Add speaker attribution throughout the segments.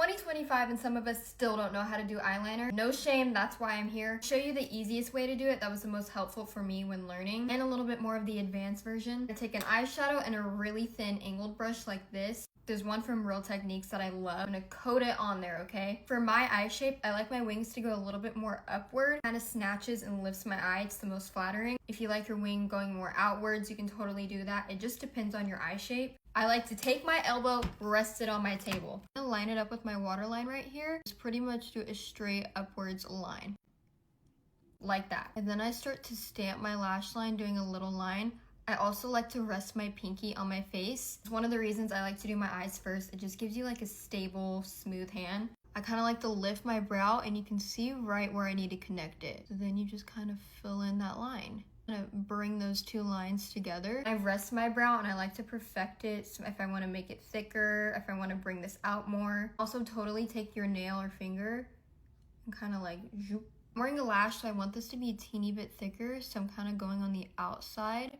Speaker 1: 2025 and some of us still don't know how to do eyeliner. No shame, that's why I'm here. Show you the easiest way to do it. That was the most helpful for me when learning, and a little bit more of the advanced version. I take an eyeshadow and a really thin angled brush like this. There's one from Real Techniques that I love. I'm gonna coat it on there, okay? For my eye shape, I like my wings to go a little bit more upward. Kind of snatches and lifts my eye. It's the most flattering. If you like your wing going more outwards, you can totally do that. It just depends on your eye shape. I like to take my elbow, rest it on my table. I'm gonna line it up with my waterline right here. Just pretty much do a straight upwards line. Like that. And then I start to stamp my lash line doing a little line. I also like to rest my pinky on my face. It's one of the reasons I like to do my eyes first. It just gives you like a stable, smooth hand. I kind of like to lift my brow and you can see right where I need to connect it. So then you just kind of fill in that line. I'm gonna bring those two lines together. I rest my brow and I like to perfect it. So if I want to make it thicker, if I want to bring this out more. Also totally take your nail or finger and kind of like zoop. I'm wearing a lash, so I want this to be a teeny bit thicker. So I'm kind of going on the outside.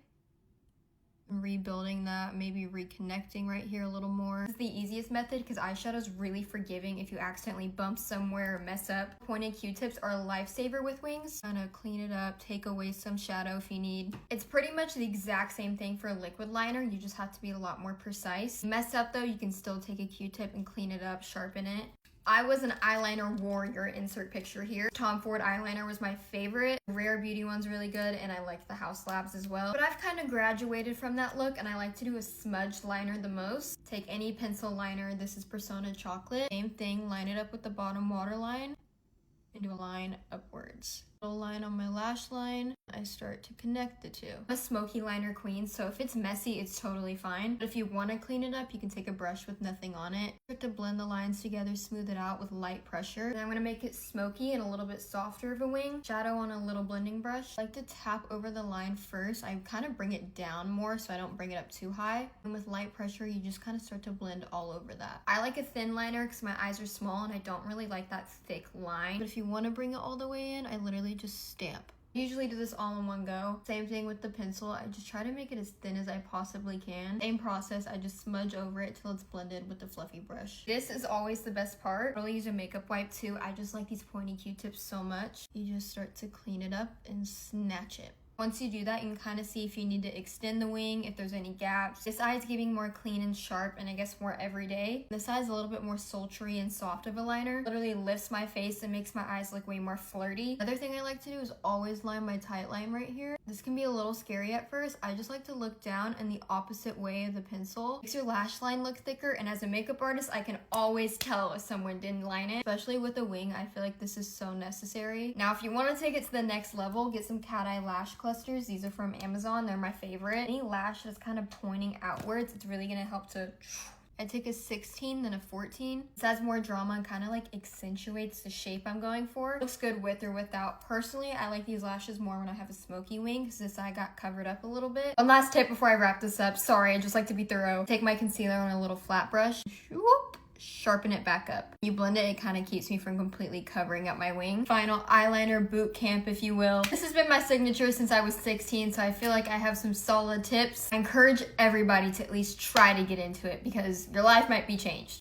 Speaker 1: Rebuilding that, maybe reconnecting right here a little more. This is the easiest method because eyeshadow is really forgiving if you accidentally bump somewhere or mess up. Pointed Q-tips are a lifesaver with wings. Kind of clean it up, take away some shadow if you need. It's pretty much the exact same thing for a liquid liner. You just have to be a lot more precise. Mess up though, you can still take a Q-tip and clean it up, sharpen it. I was an eyeliner warrior, insert picture here. Tom Ford eyeliner was my favorite. Rare Beauty one's really good, and I like the House Labs as well. But I've kind of graduated from that look, and I like to do a smudged liner the most. Take any pencil liner. This is Persona Chocolate. Same thing, line it up with the bottom waterline, and do a line upwards. Little line on my lash line. I start to connect the two. I'm a smoky liner queen, so if it's messy, it's totally fine. But if you want to clean it up, you can take a brush with nothing on it. Start to blend the lines together, smooth it out with light pressure. And I'm going to make it smoky and a little bit softer of a wing. Shadow on a little blending brush. I like to tap over the line first. I kind of bring it down more so I don't bring it up too high. And with light pressure, you just kind of start to blend all over that. I like a thin liner because my eyes are small and I don't really like that thick line. But if you want to bring it all the way in, I literally just stamp. I usually do this all in one go. Same thing with the pencil. I just try to make it as thin as I possibly can. Same process, I just smudge over it till it's blended with the fluffy brush. This is always the best part. I really use a makeup wipe too. I just like these pointy Q-tips so much. You just start to clean it up and snatch it. Once you do that, you can kind of see if you need to extend the wing, if there's any gaps. This eye is giving more clean and sharp and I guess more everyday. This eye is a little bit more sultry and soft of a liner. Literally lifts my face and makes my eyes look way more flirty. Another thing I like to do is always line my tight line right here. This can be a little scary at first. I just like to look down in the opposite way of the pencil. Makes your lash line look thicker, and as a makeup artist, I can always tell if someone didn't line it. Especially with a wing, I feel like this is so necessary. Now, if you want to take it to the next level, get some cateye lash clusters. These are from Amazon. They're my favorite. Any lash that's kind of pointing outwards, it's really going to help to... I take a 16, then a 14. This adds more drama and kind of like accentuates the shape I'm going for. Looks good with or without. Personally, I like these lashes more when I have a smoky wing because this eye got covered up a little bit. One last tip before I wrap this up. Sorry, I just like to be thorough. Take my concealer on a little flat brush. Whoop. Sharpen it back up. You blend it, it kind of keeps me from completely covering up my wing. Final eyeliner boot camp, if you will. This has been my signature since I was 16, so I feel like I have some solid tips. I encourage everybody to at least try to get into it because your life might be changed.